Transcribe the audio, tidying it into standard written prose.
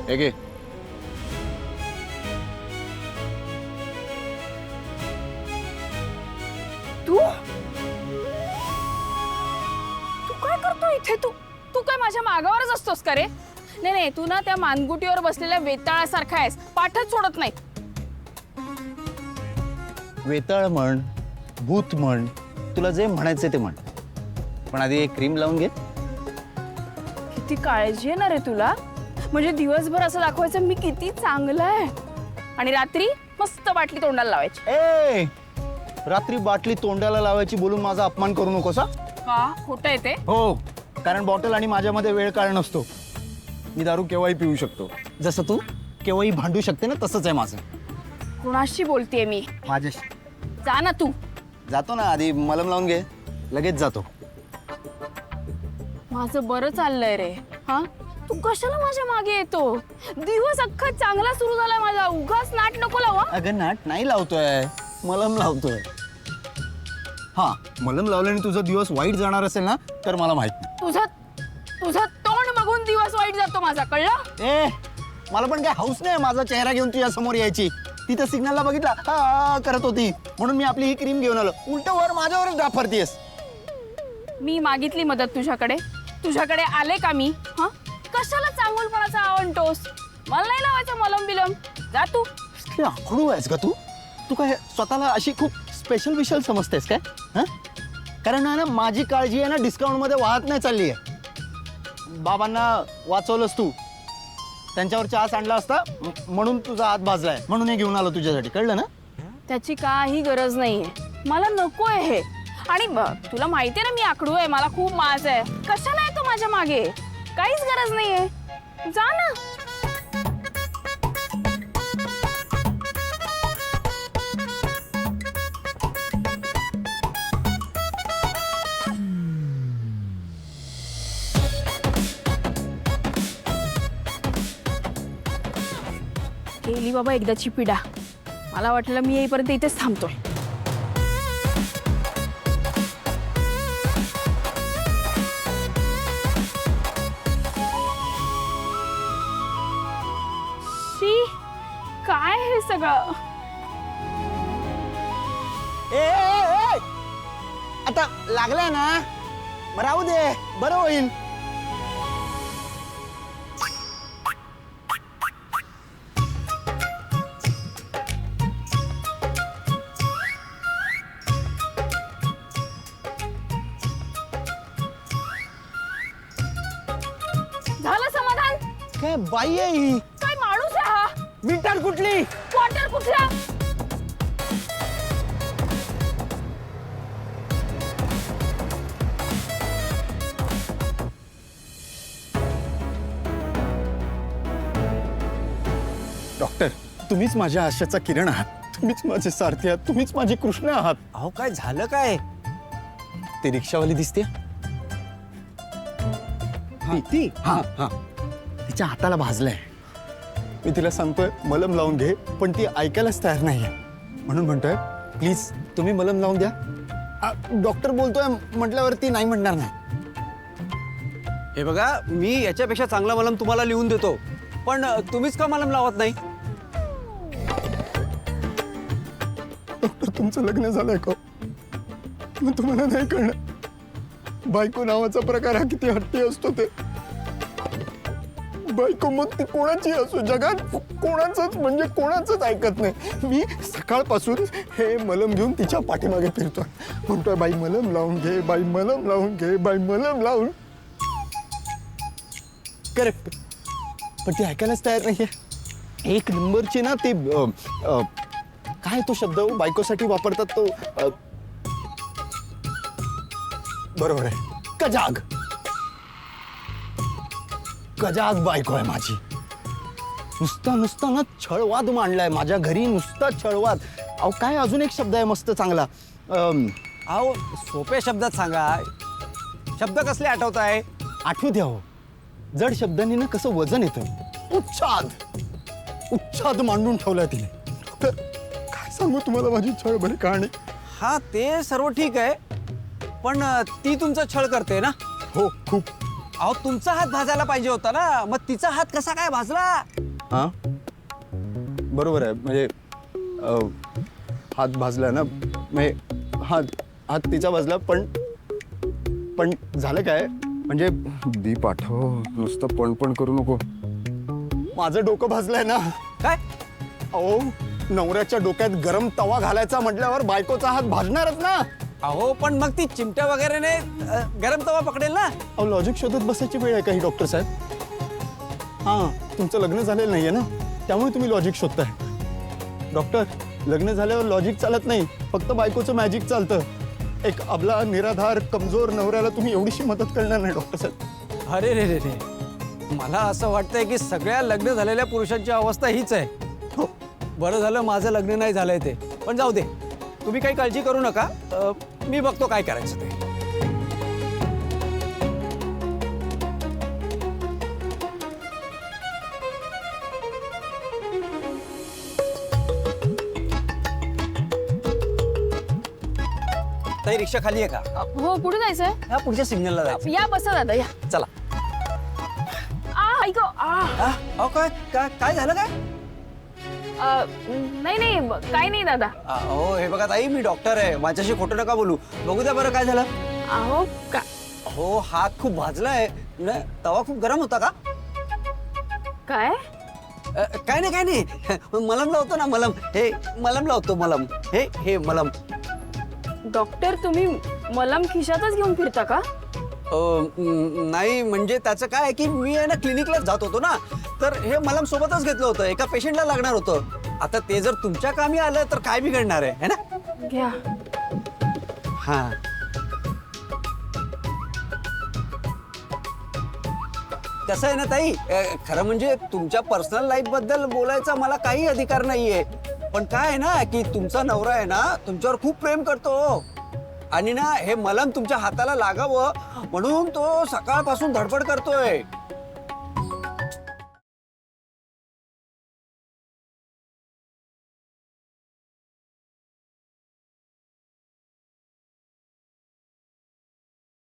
हे घे. तू तू काय करतो इथे? तू तू काय माझ्या मागावरच असतोस का रे? नाही नाही, तू ना त्या मानगुटीवर बसलेल्या वेताळासारखा आहेस, पाठच सोडत नाही. वेताळ म्हण, भूत म्हण, तुला जे म्हणायचं ते म्हण, पण आधी एक क्रीम लावून घे. किती काळजी आहे ना रे तुला. म्हणजे दिवसभर असं दाखवायचं मी किती चांगलं आहे, आणि रात्री मस्त बाटली तोंडाला लावायची. ए, रात्री बाटली तोंडाला लावायची बोलून माझा अपमान करू नकोस. का खोटं आहे ते? हो, कारण बॉटल आणि माझ्यामध्ये वेळ काळ नसतो. मी दारू केव्हाही पिऊ शकतो, जसं तू केव्हाही भांडू शकते ना, तसंच आहे माझं. कुणाशी बोलतेय मी? माझ्याशी. जा ना तू. जातो ना, आधी मलम लावून घे, लगेच जातो. माझं बरं चाललंय रे. हा, तू कशाला माझ्या मागे येतो? दिवस अख्खा चांगला सुरू झालाय माझा, उगाच नाट नको लावा. अगं नाट नाही लावतोय, मलम लावतोय. हा, मलम लावल्याने तुझा दिवस वाईट जाणार असेल ना, तर मला माहित नाही. तुझं तोंड बघून दिवस वाईट जातो माझा, कळलं? ए, मला पण काय हौस नाही माझा चेहरा घेऊन तुझ्या समोर यायची. तिथं सिग्नलला बघितला हा करत होती, म्हणून मी आपली ही क्रीम घेऊन आलो. उलट वर माझ्यावरच डाफरतीयस. मी मागितली मदत तुझ्याकडे आले का मी? हा, कशाला चांगुलपणाचा आवंटोस? मला नाही लावायचं मलम बिलम. जा तू. आखडू आहेस का तू? तू काय स्वतःला अशी खूप स्पेशल विशल समजतेस काय? हा, कारण ना माझी काळजी आहे ना डिस्काउंट मध्ये वाहत नाही चालली आहे. बाबांना वाचवलंस तू, त्यांच्यावर चहा सांडला असता म्हणून तुझा हात भाजलाय, म्हणून हे घेऊन आलो तुझ्यासाठी, कळलं ना? त्याची काही गरज नाहीये, मला नकोय हे. आणि तुला माहितीये ना मी आकडू आहे, मला खूप माज आहे. कशाला येतो माझ्या मागे? काहीच गरज नाहीये, जा ना. गेली बाबा एकदाची पिढा. मला वाटलं मी येईपर्यंत इथेच थांबतोय. शी, काय हे सगळं? ए, आता लागलाय ना, मग राहू दे, बरं होईल. झालं समाधान? काय बाई आहे ही? काय माणूस आहे हा? विंटर कुठली? क्वार्टर कुठला? डॉक्टर, तुम्हीच माझ्या आशेचा किरण आहात, तुम्हीच माझे सारथी आहात, तुम्हीच माझे कृष्ण आहात. अहो काय झालं काय? ती रिक्षावाली दिसते ती हा हा, तिच्या हाताला भाजलंय. मी तिला सांगतोय मलम लावून घे, पण ती ऐकायलाच तयार नाहीये. म्हणून म्हणतोय प्लीज तुम्ही मलम लावून द्या. डॉक्टर बोलतोय म्हटल्यावरती नाही म्हणणार नाही. हे बघा, मी याच्यापेक्षा चांगला मलम तुम्हाला लिहून देतो, पण तुम्हीच का मलम लावत नाही? डॉक्टर, तुमचं लग्न झालंय का? मग तुम्हाला नाही कळणार बायको नावाचा प्रकार हा किती हट्टी असतो ते. बायको मग ती कोणाची असो, जगात कोणाचंच म्हणजे कोणाचंच ऐकत नाही. मी सकाळपासून हे मलम घेऊन तिच्या पाठीमागे फिरतोय, म्हणतोय बाई मलम लावून घे, बाई मलम लावून घे, बाई मलम लावून. करेक्ट, पण ती ऐकायलाच तयार नाहीये. एक नंबरची ना ती काय तो शब्द बायकोसाठी वापरतात तो, बरोबर आहे, कजाग. कजाग बायको आहे माझी. नुसता ना छळवाद मांडलाय माझ्या घरी, नुसता छळवाद. अहो काय अजून एक शब्द आहे मस्त चांगला. अहो सोप्या शब्दात सांगा, शब्द कसले आठवताय? आठवू द्या हो, जड शब्दांनी ना कसं वजन येतं. उच्छाद मांडून ठेवलाय तिने. तर काय सांगू तुम्हाला माझी छळभरी कहाणी. हा, ते सर्व ठीक आहे, पण ती तुमचा छळ करते ना? हो खूप. अहो तुमचा हात भाजायला पाहिजे होता ना, मग तिचा हात कसा काय भाजला? हा बरोबर आहे, म्हणजे हात भाजला ना, म्हणजे हात तिचा भाजला, पण झालं काय, म्हणजे दीप आठव, नुसतं पण करू नको. माझं डोकं भाजलंय ना. काय? अहो नवऱ्याच्या डोक्यात गरम तवा घालायचा म्हटल्यावर बायकोचा हात भाजणारच ना. अहो पण मग ती चिमट्या वगैरे ने गरम तवा पकडेल ना. अहो लॉजिक शोधत बसायची वेळ आहे का ही डॉक्टर साहेब? हां तुमचं लग्न झालेलं नाहीये ना, त्यामुळे तुम्ही लॉजिक शोधताय. डॉक्टर, लग्न झाल्यावर लॉजिक चालत नाही, फक्त बायकोचं मॅजिक चालतं. एक अबला निराधार कमजोर नवऱ्याला तुम्ही एवढीशी मदत करणार नाही डॉक्टर साहेब. अरे रे रे रे, मला असं वाटतंय की सगळ्या लग्न झालेल्या पुरुषांची अवस्था हीच आहे. हो. बरं झालं माझं लग्न नाही झालंय ते, पण जाऊ दे, तुम्ही काही काळजी करू नका. मी बघतो काय करायचं ते. ताई रिक्षा खाली आहे का? हो, कुठे जायचंय? हा पुढच्या सिग्नलला जायचं. या बसा दादा या. चला. ऐक अहो काय झालं काय? नाही काही नाही दादा. अहो हे बघा ताई, मी डॉक्टर आहे, माझ्याशी खोटं नका बोलू. बघू द्या बरं काय झालं. अहो का हो हात खूप भाजलाय. नाही, तवा खूप गरम होता का? काय काय नाही मलम लावतो ना, मलम. हे मलम लावतो, मलम. हे मलम. डॉक्टर, तुम्ही मलम खिशातच घेऊन फिरता का? नाही म्हणजे त्याचं काय आहे की मी आहे ना क्लिनिकलाच जात होतो ना, तर हे मलम सोबतच घेतलं होतं, एका पेशंटला लागणार होतं. आता ते जर तुमच्या कामी आलं तर काय बिघडणार आहे, है ना? घ्या. हा कसं आहे ना ताई, खरं म्हणजे तुमच्या पर्सनल लाईफ बद्दल बोलायचा मला काही अधिकार नाहीये, पण काय आहे ना की तुमचा नवरा आहे ना तुमच्यावर खूप प्रेम करतो, आणि ना हे मलम तुमच्या हाताला लागावं म्हणून तो सकाळपासून धडपड करतोय.